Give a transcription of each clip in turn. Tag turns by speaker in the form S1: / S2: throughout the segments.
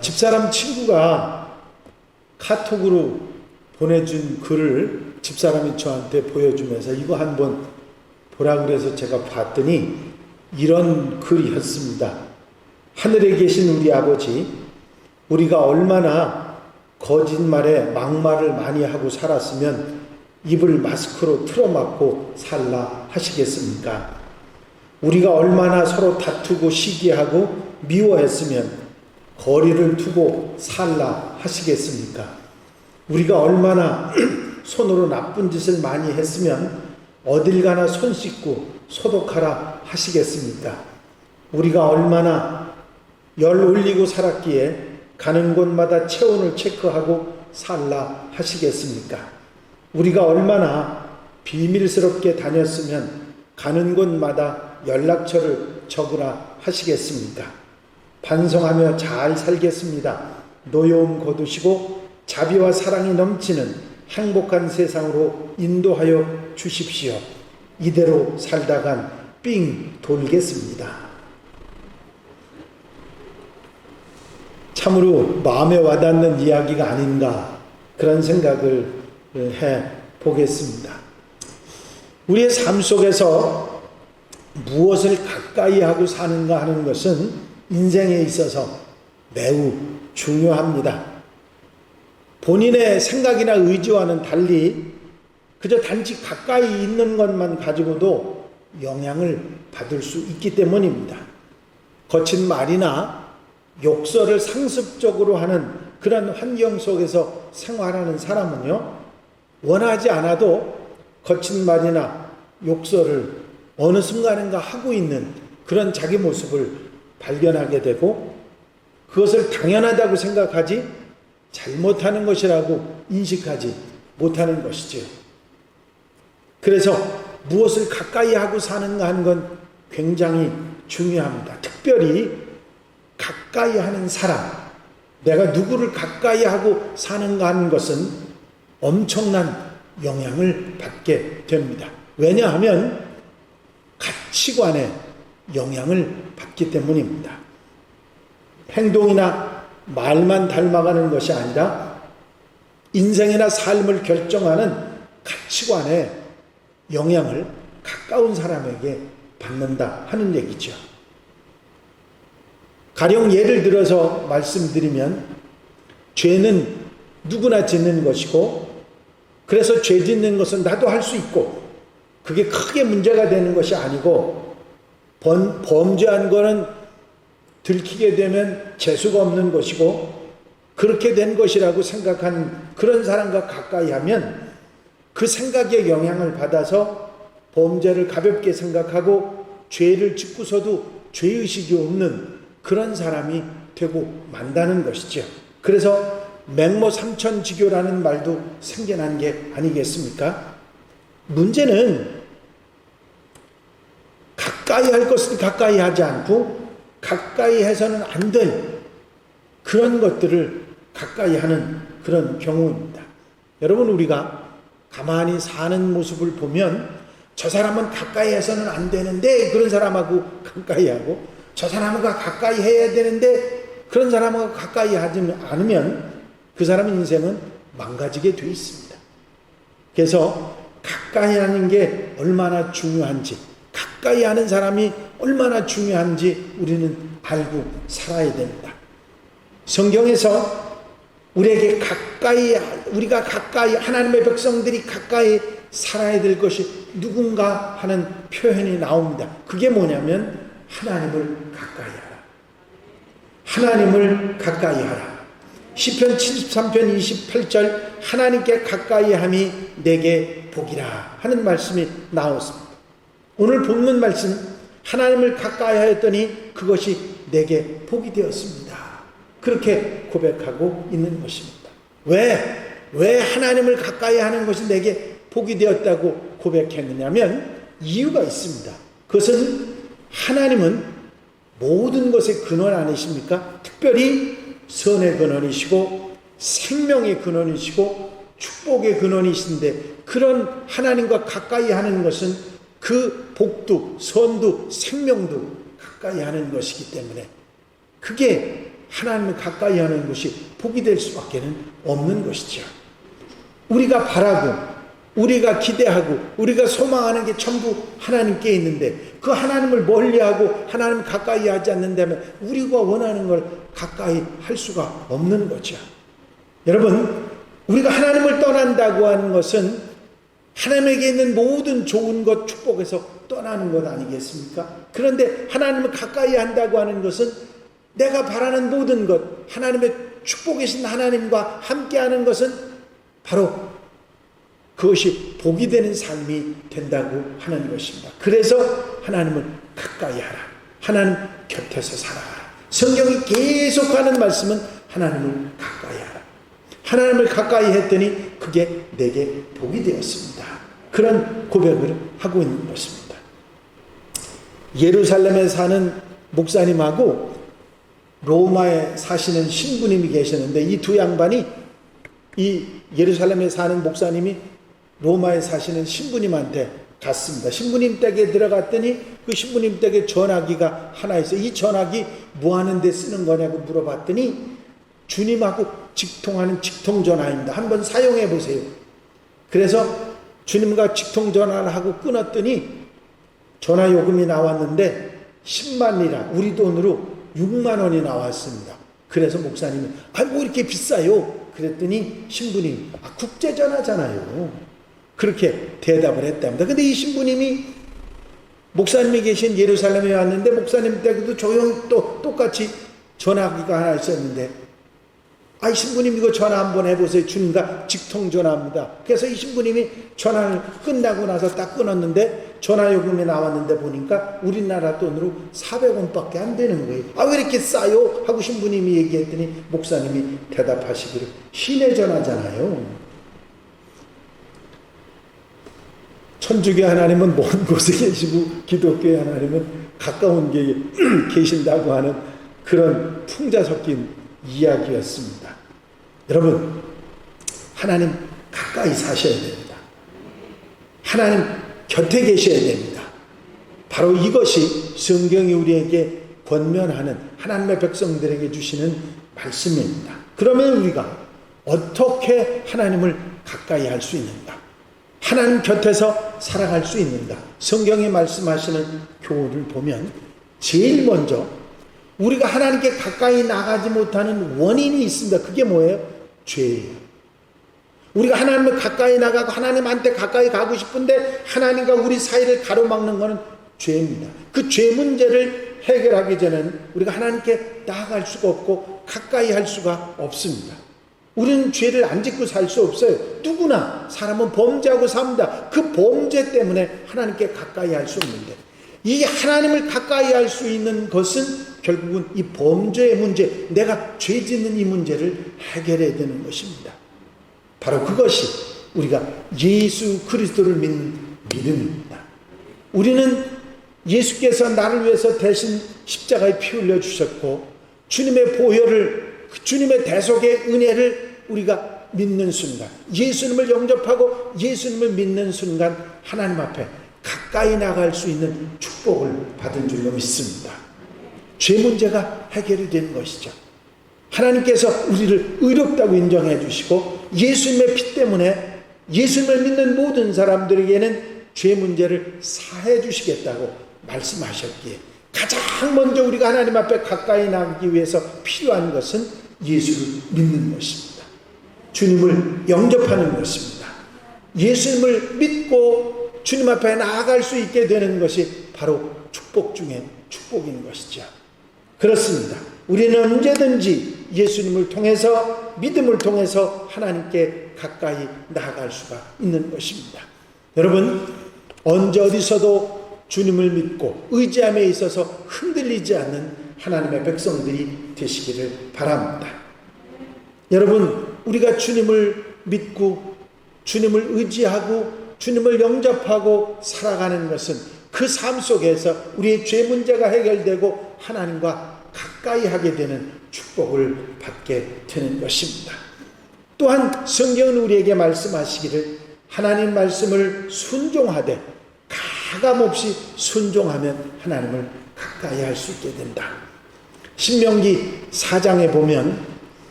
S1: 집사람 친구가 카톡으로 보내준 글을 집사람이 저한테 보여주면서 이거 한번 보라 그래서 제가 봤더니 이런 글이었습니다. 하늘에 계신 우리 아버지, 우리가 얼마나 거짓말에 막말을 많이 하고 살았으면 입을 마스크로 틀어막고 살라 하시겠습니까? 우리가 얼마나 서로 다투고 시기하고 미워했으면 거리를 두고 살라 하시겠습니까? 우리가 얼마나 손으로 나쁜 짓을 많이 했으면 어딜 가나 손 씻고 소독하라 하시겠습니까? 우리가 얼마나 열 올리고 살았기에 가는 곳마다 체온을 체크하고 살라 하시겠습니까? 우리가 얼마나 비밀스럽게 다녔으면 가는 곳마다 연락처를 적으라 하시겠습니까? 반성하며 잘 살겠습니다. 노여움 거두시고 자비와 사랑이 넘치는 행복한 세상으로 인도하여 주십시오. 이대로 살다간 삥 돌겠습니다. 참으로 마음에 와닿는 이야기가 아닌가 그런 생각을 해 보겠습니다. 우리의 삶 속에서 무엇을 가까이 하고 사는가 하는 것은 인생에 있어서 매우 중요합니다. 본인의 생각이나 의지와는 달리 그저 단지 가까이 있는 것만 가지고도 영향을 받을 수 있기 때문입니다. 거친 말이나 욕설을 상습적으로 하는 그런 환경 속에서 생활하는 사람은요, 원하지 않아도 거친 말이나 욕설을 어느 순간인가 하고 있는 그런 자기 모습을 발견하게 되고 그것을 당연하다고 생각하지 잘못하는 것이라고 인식하지 못하는 것이죠. 그래서 무엇을 가까이 하고 사는가 하는 건 굉장히 중요합니다. 특별히 가까이 하는 사람, 내가 누구를 가까이 하고 사는가 하는 것은 엄청난 영향을 받게 됩니다. 왜냐하면 가치관에 영향을 받기 때문입니다. 행동이나 말만 닮아가는 것이 아니라 인생이나 삶을 결정하는 가치관에 영향을 가까운 사람에게 받는다 하는 얘기죠. 가령 예를 들어서 말씀드리면 죄는 누구나 짓는 것이고 그래서 죄 짓는 것은 나도 할 수 있고 그게 크게 문제가 되는 것이 아니고 범죄한 거는 들키게 되면 재수가 없는 것이고 그렇게 된 것이라고 생각하는 그런 사람과 가까이 하면 그 생각에 영향을 받아서 범죄를 가볍게 생각하고 죄를 짓고서도 죄의식이 없는 그런 사람이 되고 만다는 것이죠. 그래서 맹모 삼천지교라는 말도 생겨난 게 아니겠습니까? 문제는 가까이 할 것은 가까이 하지 않고 가까이 해서는 안 될 그런 것들을 가까이 하는 그런 경우입니다. 여러분, 우리가 가만히 사는 모습을 보면 저 사람은 가까이 해서는 안 되는데 그런 사람하고 가까이 하고 저 사람과 가까이 해야 되는데 그런 사람하고 가까이 하지 않으면 그 사람의 인생은 망가지게 돼 있습니다. 그래서 가까이 하는 게 얼마나 중요한지, 가까이 하는 사람이 얼마나 중요한지 우리는 알고 살아야 됩니다. 성경에서 우리가 가까이, 하나님의 백성들이 가까이 살아야 될 것이 누군가 하는 표현이 나옵니다. 그게 뭐냐면 하나님을 가까이 하라. 하나님을 가까이 하라. 시편 73편 28절 하나님께 가까이 함이 내게 복이라 하는 말씀이 나왔습니다. 오늘 본문 말씀 하나님을 가까이 하였더니 그것이 내게 복이 되었습니다. 그렇게 고백하고 있는 것입니다. 왜 하나님을 가까이 하는 것이 내게 복이 되었다고 고백했느냐면 이유가 있습니다. 그것은 하나님은 모든 것의 근원 아니십니까? 특별히 선의 근원이시고 생명의 근원이시고 축복의 근원이신데 그런 하나님과 가까이 하는 것은 그 복도 선도 생명도 가까이 하는 것이기 때문에 그게 하나님을 가까이 하는 것이 복이 될 수밖에 없는 것이죠. 우리가 바라고 우리가 기대하고 우리가 소망하는 게 전부 하나님께 있는데 그 하나님을 멀리하고 하나님 가까이 하지 않는다면 우리가 원하는 걸 가까이 할 수가 없는 거죠. 여러분, 우리가 하나님을 떠난다고 하는 것은 하나님에게 있는 모든 좋은 것, 축복에서 떠나는 것 아니겠습니까? 그런데 하나님을 가까이 한다고 하는 것은 내가 바라는 모든 것, 하나님의 축복이신 하나님과 함께하는 것은 바로 그것이 복이 되는 삶이 된다고 하는 것입니다. 그래서 하나님을 가까이 하라. 하나님 곁에서 살아가라. 성경이 계속하는 말씀은 하나님을 가까이 하라. 하나님을 가까이 했더니 그게 내게 복이 되었습니다. 그런 고백을 하고 있는 것입니다. 예루살렘에 사는 목사님하고 로마에 사시는 신부님이 계시는데 이 두 양반이 이 예루살렘에 사는 목사님이 로마에 사시는 신부님한테 갔습니다. 신부님 댁에 들어갔더니 그 신부님 댁에 전화기가 하나 있어요. 이 전화기 뭐 하는 데 쓰는 거냐고 물어봤더니 주님하고 직통하는 직통전화입니다. 한번 사용해 보세요. 그래서 주님과 직통전화를 하고 끊었더니 전화 요금이 나왔는데 10만 리라, 우리 돈으로 6만 원이 나왔습니다. 그래서 목사님이 뭐 이렇게 비싸요? 그랬더니 신부님, 국제전화잖아요. 그렇게 대답을 했답니다. 근데 이 신부님이 목사님이 계신 예루살렘에 왔는데 목사님 댁에도 조용히 또 똑같이 전화기가 하나 있었는데 신부님 이거 전화 한번 해보세요. 주님과 직통전화입니다. 그래서 이 신부님이 전화를 끝나고 나서 딱 끊었는데 전화요금이 나왔는데 보니까 우리나라 돈으로 400원밖에 안 되는 거예요. 왜 이렇게 싸요? 하고 신부님이 얘기했더니 목사님이 대답하시기를 시내 전화잖아요. 천주교 하나님은 먼 곳에 계시고 기독교의 하나님은 가까운 게 계신다고 하는 그런 풍자 섞인 이야기였습니다. 여러분, 하나님 가까이 사셔야 됩니다. 하나님 곁에 계셔야 됩니다. 바로 이것이 성경이 우리에게 권면하는 하나님의 백성들에게 주시는 말씀입니다. 그러면 우리가 어떻게 하나님을 가까이 할 수 있는가? 하나님 곁에서 살아갈 수 있는가? 성경이 말씀하시는 교훈을 보면 제일 먼저 우리가 하나님께 가까이 나가지 못하는 원인이 있습니다. 그게 뭐예요? 죄예요. 우리가 하나님을 가까이 나가고 하나님한테 가까이 가고 싶은데 하나님과 우리 사이를 가로막는 것은 죄입니다. 그 죄 문제를 해결하기 전에는 우리가 하나님께 나아갈 수가 없고 가까이 할 수가 없습니다. 우리는 죄를 안 짓고 살 수 없어요. 누구나 사람은 범죄하고 삽니다. 그 범죄 때문에 하나님께 가까이 할 수 없는데 이 하나님을 가까이 할 수 있는 것은 결국은 이 범죄의 문제, 내가 죄 짓는 이 문제를 해결해야 되는 것입니다. 바로 그것이 우리가 예수 그리스도를 믿는 믿음입니다. 우리는 예수께서 나를 위해서 대신 십자가에 피 흘려 주셨고 주님의 보혈을, 주님의 대속의 은혜를 우리가 믿는 순간, 예수님을 영접하고 예수님을 믿는 순간 하나님 앞에 가까이 나갈 수 있는 축복을 받은 줄로 믿습니다. 죄 문제가 해결이 되는 것이죠. 하나님께서 우리를 의롭다고 인정해 주시고 예수님의 피 때문에 예수님을 믿는 모든 사람들에게는 죄 문제를 사해 주시겠다고 말씀하셨기에 가장 먼저 우리가 하나님 앞에 가까이 나가기 위해서 필요한 것은 예수를 믿는 것입니다. 주님을 영접하는 것입니다. 예수님을 믿고 주님 앞에 나아갈 수 있게 되는 것이 바로 축복 중에 축복인 것이죠. 그렇습니다. 우리는 언제든지 예수님을 통해서, 믿음을 통해서 하나님께 가까이 나아갈 수가 있는 것입니다. 여러분, 언제 어디서도 주님을 믿고 의지함에 있어서 흔들리지 않는 하나님의 백성들이 되시기를 바랍니다. 여러분, 우리가 주님을 믿고 주님을 의지하고 주님을 영접하고 살아가는 것은 그 삶 속에서 우리의 죄 문제가 해결되고 하나님과 가까이 하게 되는 축복을 받게 되는 것입니다. 또한 성경은 우리에게 말씀하시기를 하나님 말씀을 순종하되 가감없이 순종하면 하나님을 가까이 할 수 있게 된다. 신명기 4장에 보면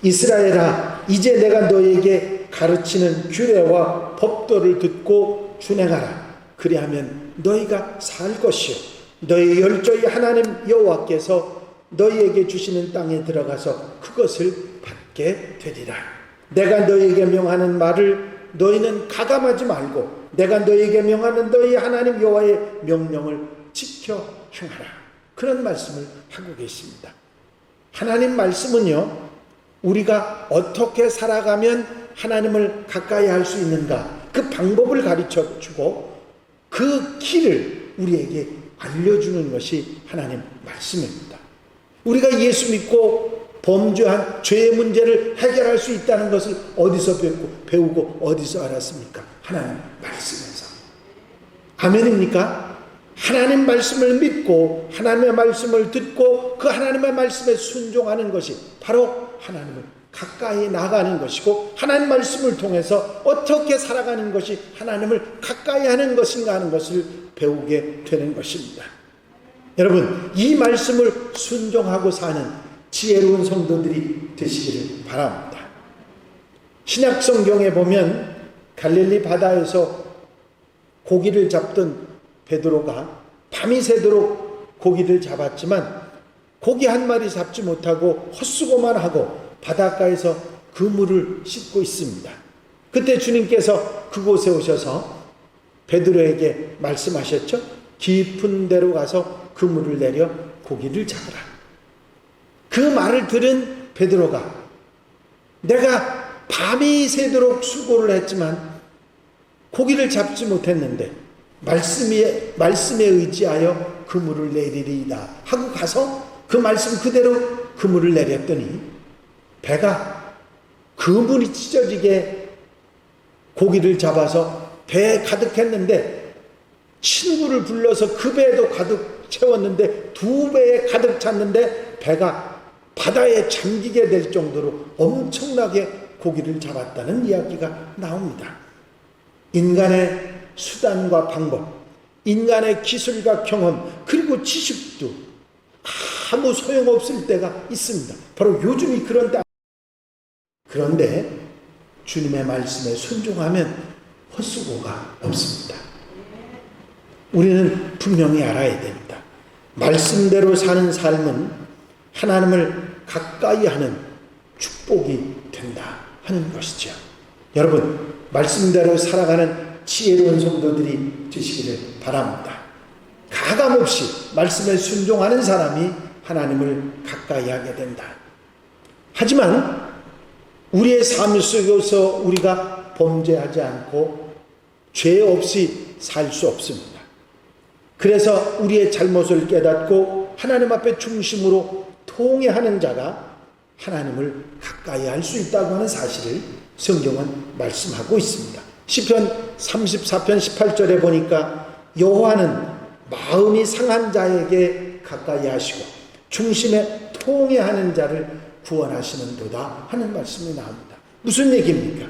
S1: 이스라엘아 이제 내가 너에게 가르치는 규례와 법도를 듣고 준행하라. 그리하면 너희가 살 것이요 너희 열조의 하나님 여호와께서 너희에게 주시는 땅에 들어가서 그것을 받게 되리라. 내가 너희에게 명하는 말을 너희는 가감하지 말고 내가 너희에게 명하는 너희 하나님 여호와의 명령을 지켜 행하라. 그런 말씀을 하고 계십니다. 하나님 말씀은요, 우리가 어떻게 살아가면 하나님을 가까이 할 수 있는가, 그 방법을 가르쳐 주고 그 길을 우리에게 알려주는 것이 하나님 말씀입니다. 우리가 예수 믿고 범죄한 죄의 문제를 해결할 수 있다는 것을 어디서 배우고 어디서 알았습니까? 하나님 말씀에서. 아멘입니까? 하나님 말씀을 믿고 하나님의 말씀을 듣고 그 하나님의 말씀에 순종하는 것이 바로 하나님을 가까이 나가는 것이고, 하나님 말씀을 통해서 어떻게 살아가는 것이 하나님을 가까이 하는 것인가 하는 것을 배우게 되는 것입니다. 여러분, 이 말씀을 순종하고 사는 지혜로운 성도들이 되시기를 바랍니다. 신약 성경에 보면 갈릴리 바다에서 고기를 잡던 베드로가 밤이 새도록 고기를 잡았지만 고기 한 마리 잡지 못하고 헛수고만 하고 바닷가에서 그물을 씻고 있습니다. 그때 주님께서 그곳에 오셔서 베드로에게 말씀하셨죠. 깊은 데로 가서 그물을 내려 고기를 잡으라. 그 말을 들은 베드로가 내가 밤이 새도록 수고를 했지만 고기를 잡지 못했는데 말씀에 의지하여 그물을 내리리이다 하고 가서 그 말씀 그대로 그물을 내렸더니 배가 그물이 찢어지게 고기를 잡아서 배에 가득했는데 친구를 불러서 그 배에도 가득 채웠는데 두 배에 가득 찼는데 배가 바다에 잠기게 될 정도로 엄청나게 고기를 잡았다는 이야기가 나옵니다. 인간의 수단과 방법, 인간의 기술과 경험, 그리고 지식도 아무 소용없을 때가 있습니다. 바로 요즘이 그런 때. 그런데 주님의 말씀에 순종하면 헛수고가 없습니다. 우리는 분명히 알아야 됩니다. 말씀대로 사는 삶은 하나님을 가까이 하는 축복이 된다 하는 것이죠. 여러분, 말씀대로 살아가는 지혜로운 성도들이 되시기를 바랍니다. 가감없이 말씀에 순종하는 사람이 하나님을 가까이 하게 된다. 하지만 우리의 삶 속에서 우리가 범죄하지 않고 죄 없이 살 수 없습니다. 그래서 우리의 잘못을 깨닫고 하나님 앞에 중심으로 통회하는 자가 하나님을 가까이 할 수 있다고 하는 사실을 성경은 말씀하고 있습니다. 시편 34편 18절에 보니까 여호와는 마음이 상한 자에게 가까이 하시고 중심에 통회하는 자를 구원하시는도다 하는 말씀이 나옵니다. 무슨 얘기입니까?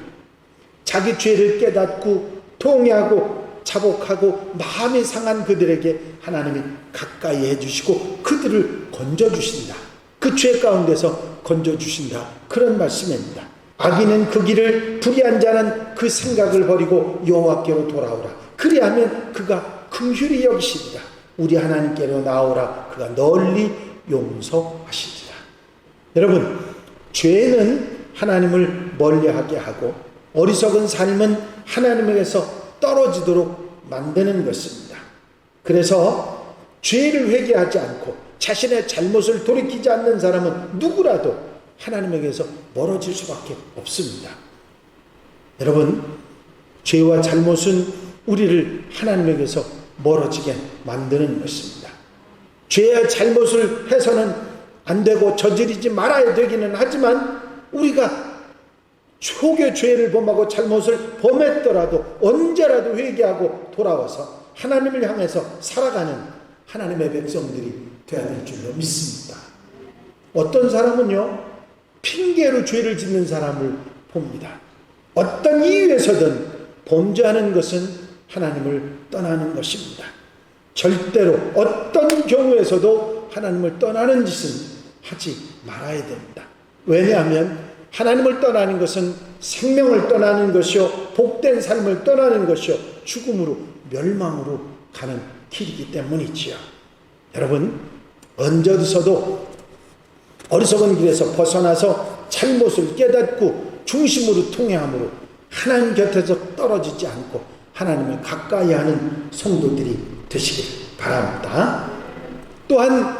S1: 자기 죄를 깨닫고 통회하고 자복하고 마음이 상한 그들에게 하나님이 가까이 해주시고 그들을 건져주신다. 그 죄 가운데서 건져주신다. 그런 말씀입니다. 악인은 그 길을 불의한 자는 그 생각을 버리고 여호와께로 돌아오라. 그리하면 그가 긍휼히 여기시리라. 우리 하나님께로 나오라. 그가 널리 용서하시리라. 여러분, 죄는 하나님을 멀리하게 하고 어리석은 삶은 하나님에게서 떨어지도록 만드는 것입니다. 그래서 죄를 회개하지 않고 자신의 잘못을 돌이키지 않는 사람은 누구라도 하나님에게서 멀어질 수밖에 없습니다. 여러분, 죄와 잘못은 우리를 하나님에게서 멀어지게 만드는 것입니다. 죄와 잘못을 해서는 안 되고 저지르지 말아야 되기는 하지만 우리가 혹여 죄를 범하고 잘못을 범했더라도 언제라도 회개하고 돌아와서 하나님을 향해서 살아가는 하나님의 백성들이 되어야 될 줄로 믿습니다. 어떤 사람은요, 핑계로 죄를 짓는 사람을 봅니다. 어떤 이유에서든 범죄하는 것은 하나님을 떠나는 것입니다. 절대로 어떤 경우에서도 하나님을 떠나는 짓은 하지 말아야 됩니다. 왜냐하면 하나님을 떠나는 것은 생명을 떠나는 것이요, 복된 삶을 떠나는 것이요, 죽음으로, 멸망으로 가는 길이기 때문이지요. 여러분, 언제 어디서도 어리석은 길에서 벗어나서 잘못을 깨닫고 중심으로 통행함으로 하나님 곁에서 떨어지지 않고 하나님을 가까이 하는 성도들이 되시길 바랍니다. 또한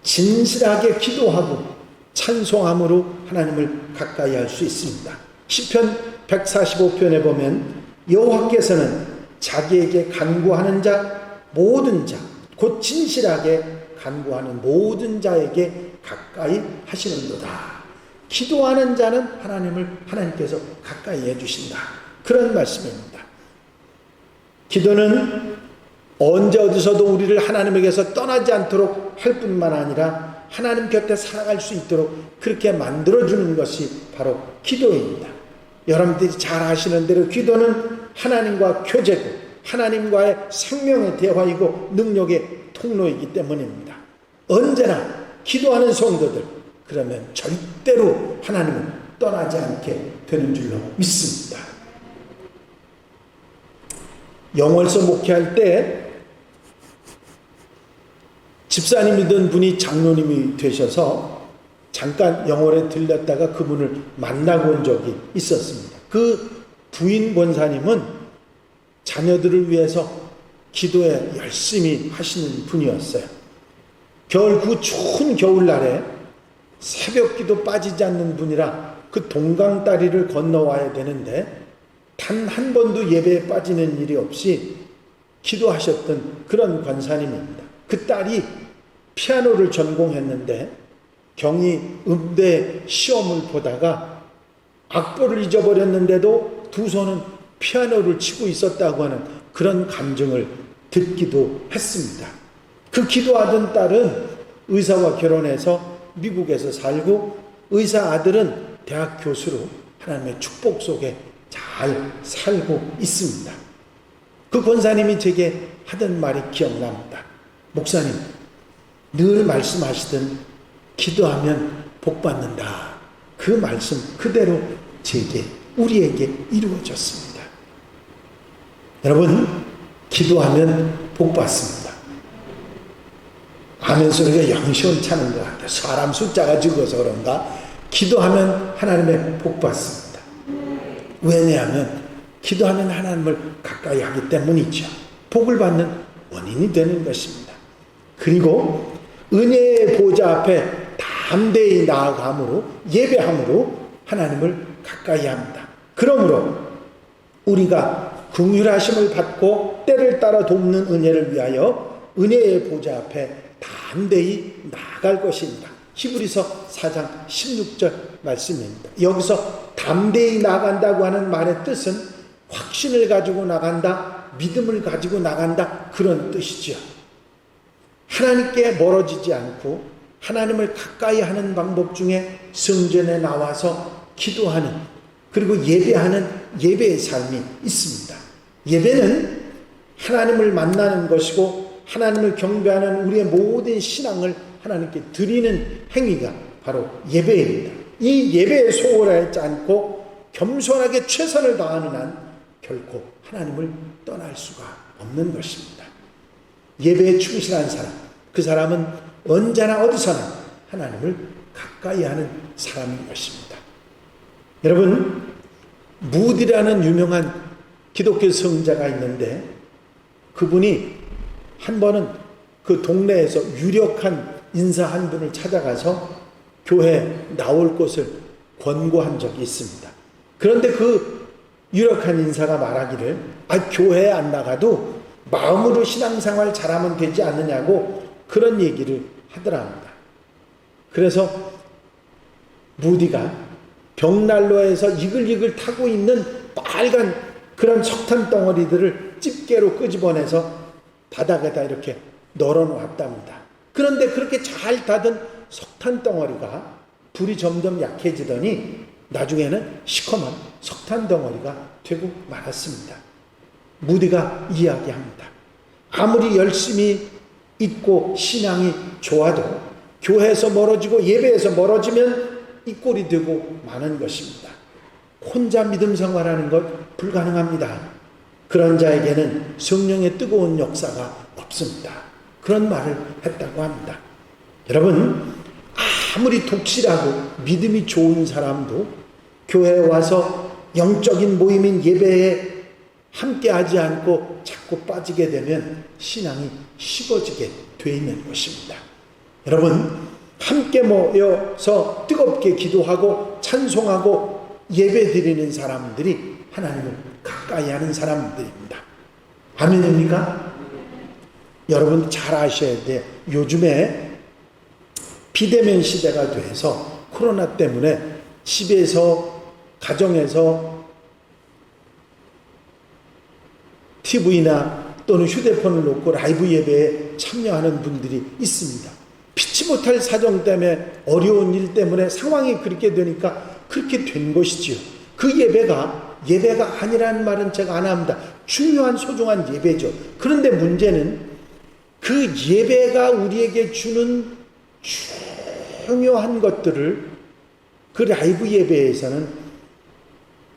S1: 진실하게 기도하고 찬송함으로 하나님을 가까이 할 수 있습니다. 시편 145편에 보면 여호와께서는 자기에게 간구하는 자 모든 자 곧 진실하게 간구하는 모든 자에게 가까이 하시는도다. 기도하는 자는 하나님께서 가까이 해주신다. 그런 말씀입니다. 기도는 언제 어디서도 우리를 하나님에게서 떠나지 않도록 할 뿐만 아니라 하나님 곁에 살아갈 수 있도록 그렇게 만들어주는 것이 바로 기도입니다. 여러분들이 잘 아시는 대로 기도는 하나님과 교제고 하나님과의 생명의 대화이고 능력의 통로이기 때문입니다. 언제나 기도하는 성도들, 그러면 절대로 하나님을 떠나지 않게 되는 줄로 믿습니다. 영월서 목회할 때 집사님이던 분이 장로님이 되셔서 잠깐 영월에 들렸다가 그분을 만나고 온 적이 있었습니다. 그 부인 권사님은 자녀들을 위해서 기도에 열심히 하시는 분이었어요. 그 추운 겨울날에 새벽 기도 빠지지 않는 분이라 그 동강다리를 건너와야 되는데 단 한 번도 예배에 빠지는 일이 없이 기도하셨던 그런 권사님입니다. 그 딸이 피아노를 전공했는데 경희 음대 시험을 보다가 악보를 잊어버렸는데도 두 손은 피아노를 치고 있었다고 하는 그런 감정을 듣기도 했습니다. 그 기도하던 딸은 의사와 결혼해서 미국에서 살고 의사 아들은 대학 교수로 하나님의 축복 속에 잘 살고 있습니다. 그 권사님이 제게 하던 말이 기억납니다. 목사님, 늘 말씀하시던 기도하면 복 받는다. 그 말씀 그대로 우리에게 이루어졌습니다. 여러분, 기도하면 복 받습니다. 아멘 소리가 영 시원찮은 것 같아요. 사람 숫자가 적어서 그런가? 기도하면 하나님의 복 받습니다. 왜냐하면 기도하면 하나님을 가까이 하기 때문이죠. 복을 받는 원인이 되는 것입니다. 그리고 은혜의 보좌 앞에 담대히 나아감으로 예배함으로 하나님을 가까이 합니다. 그러므로 우리가 긍휼하심을 받고 때를 따라 돕는 은혜를 위하여 은혜의 보좌 앞에 담대히 나아갈 것입니다. 히브리서 4장 16절 말씀입니다. 여기서 담대히 나간다고 하는 말의 뜻은 확신을 가지고 나간다, 믿음을 가지고 나간다, 그런 뜻이죠. 하나님께 멀어지지 않고 하나님을 가까이 하는 방법 중에 성전에 나와서 기도하는, 그리고 예배하는 예배의 삶이 있습니다. 예배는 하나님을 만나는 것이고 하나님을 경배하는 우리의 모든 신앙을 하나님께 드리는 행위가 바로 예배입니다. 이 예배에 소홀하지 않고 겸손하게 최선을 다하는 한 결코 하나님을 떠날 수가 없는 것입니다. 예배에 충실한 사람, 그 사람은 언제나 어디서나 하나님을 가까이 하는 사람인 것입니다. 여러분, 무디라는 유명한 기독교 성자가 있는데 그분이 한 번은 그 동네에서 유력한 인사 한 분을 찾아가서 교회에 나올 것을 권고한 적이 있습니다. 그런데 그 유력한 인사가 말하기를 교회에 안 나가도 마음으로 신앙생활 잘하면 되지 않느냐고 그런 얘기를 하더랍니다. 그래서 무디가 벽난로에서 이글이글 타고 있는 빨간 그런 석탄 덩어리들을 집게로 끄집어내서 바닥에다 이렇게 널어놓았답니다. 그런데 그렇게 잘 닫은 석탄 덩어리가 불이 점점 약해지더니 나중에는 시커먼 석탄 덩어리가 되고 말았습니다. 무디가 이야기합니다. 아무리 열심히 있고 신앙이 좋아도 교회에서 멀어지고 예배에서 멀어지면 이 꼴이 되고 마는 것입니다. 혼자 믿음 생활하는 것 불가능합니다. 그런 자에게는 성령의 뜨거운 역사가 없습니다. 그런 말을 했다고 합니다. 여러분, 아무리 독실하고 믿음이 좋은 사람도 교회에 와서 영적인 모임인 예배에 함께 하지 않고 자꾸 빠지게 되면 신앙이 식어지게 돼 있는 것입니다. 여러분, 함께 모여서 뜨겁게 기도하고 찬송하고 예배 드리는 사람들이 하나님을 가까이 하는 사람들입니다. 아멘입니까? 여러분 잘 아셔야 돼요. 요즘에 비대면 시대가 돼서 코로나 때문에 집에서 가정에서 TV나 또는 휴대폰을 놓고 라이브 예배에 참여하는 분들이 있습니다. 피치 못할 사정 때문에 어려운 일 때문에 상황이 그렇게 되니까 그렇게 된 것이지요. 그 예배가 아니라는 말은 제가 안 합니다. 중요한 소중한 예배죠. 그런데 문제는 그 예배가 우리에게 주는 중요한 것들을 그 라이브 예배에서는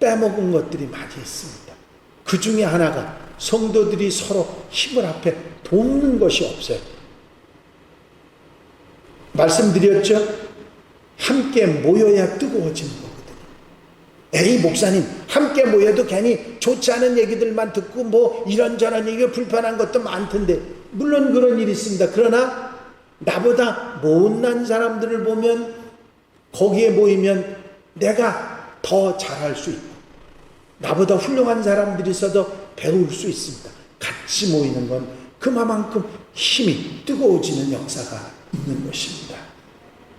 S1: 빼먹은 것들이 많이 있습니다. 그 중에 하나가 성도들이 서로 힘을 합해 돕는 것이 없어요. 말씀드렸죠? 함께 모여야 뜨거워지는 거거든요. 에이 목사님, 함께 모여도 괜히 좋지 않은 얘기들만 듣고 뭐 이런저런 얘기가 불편한 것도 많던데, 물론 그런 일이 있습니다. 그러나 나보다 못난 사람들을 보면 거기에 모이면 내가 더 잘할 수 있고, 나보다 훌륭한 사람들이 있어도 배울 수 있습니다. 같이 모이는 건 그만큼 힘이 뜨거워지는 역사가 있는 것입니다.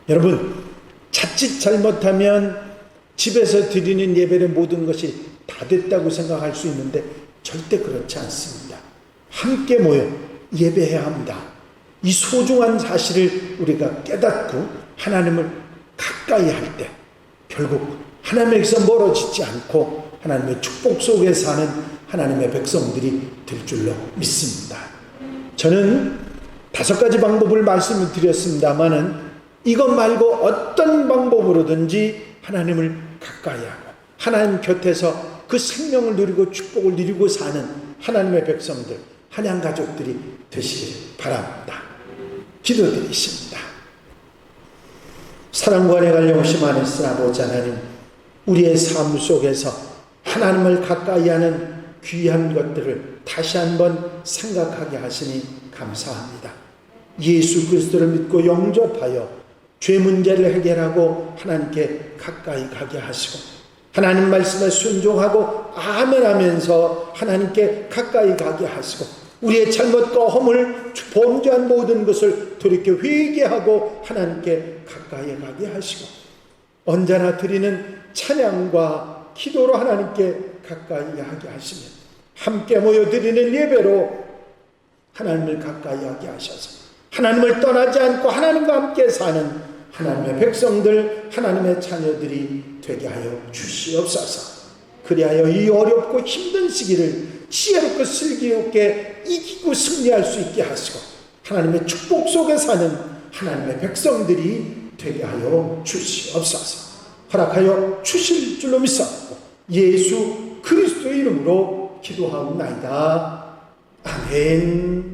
S1: 여러분, 자칫 잘못하면 집에서 드리는 예배의 모든 것이 다 됐다고 생각할 수 있는데 절대 그렇지 않습니다. 함께 모여 예배해야 합니다. 이 소중한 사실을 우리가 깨닫고 하나님을 가까이 할 때 결국 하나님에게서 멀어지지 않고 하나님의 축복 속에 사는 하나님의 백성들이 될 줄로 믿습니다. 저는 5가지 방법을 말씀을 드렸습니다마는 이것 말고 어떤 방법으로든지 하나님을 가까이 하고 하나님 곁에서 그 생명을 누리고 축복을 누리고 사는 하나님의 백성들, 한양 가족들이 되시길 바랍니다. 기도드리십니다. 사랑과 은혜가 영원하신 아버지 하나님, 우리의 삶 속에서 하나님을 가까이 하는 귀한 것들을 다시 한번 생각하게 하시니 감사합니다. 예수 그리스도를 믿고 영접하여 죄 문제를 해결하고 하나님께 가까이 가게 하시고 하나님 말씀에 순종하고 아멘하면서 하나님께 가까이 가게 하시고 우리의 잘못과 허물 범죄한 모든 것을 돌이켜 회개하고 하나님께 가까이 가게 하시고 언제나 드리는 찬양과 기도로 하나님께 가까이 하게 하시면 함께 모여 드리는 예배로 하나님을 가까이 하게 하셔서 하나님을 떠나지 않고 하나님과 함께 사는 하나님의 백성들, 하나님의 자녀들이 되게 하여 주시옵소서. 그리하여 이 어렵고 힘든 시기를 지혜롭고 슬기롭게 이기고 승리할 수 있게 하시고 하나님의 축복 속에 사는 하나님의 백성들이 되게 하여 주시옵소서. 허락하여 주실 줄로 믿사옵고 예수 그리스도의 이름으로 기도하옵나이다. 아멘.